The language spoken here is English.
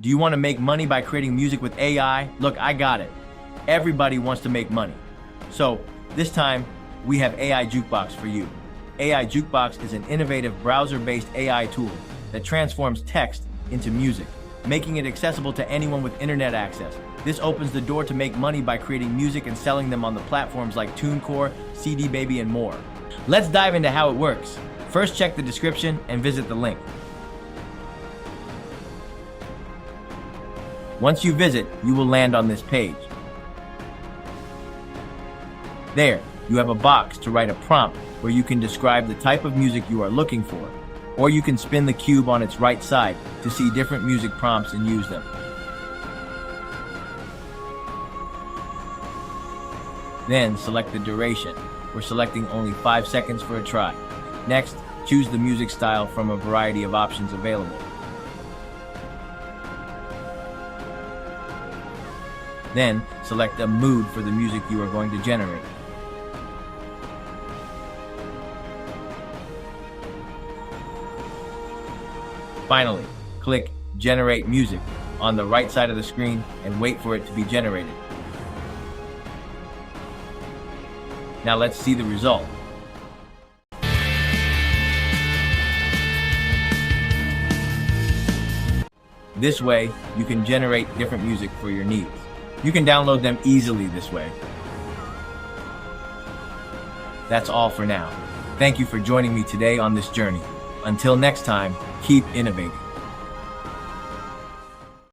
Do you want to make money by creating music with AI? Look, I got it. Everybody wants to make money. So this time we have AI Jukebox for you. AI Jukebox is an innovative browser-based AI tool that transforms text into music, making it accessible to anyone with internet access. This opens the door to make money by creating music and selling them on the platforms like TuneCore, CD Baby, and more. Let's dive into how it works. First, check the description and visit the link. Once you visit, you will land on this page. There, you have a box to write a prompt where you can describe the type of music you are looking for, or you can spin the cube on its right side to see different music prompts and use them. Then select the duration. We're selecting only 5 seconds for a try. Next, choose the music style from a variety of options available. Then, select a mood for the music you are going to generate. Finally, click Generate Music on the right side of the screen and wait for it to be generated. Now let's see the result. This way, you can generate different music for your needs. You can download them easily this way. That's all for now. Thank you for joining me today on this journey. Until next time, keep innovating.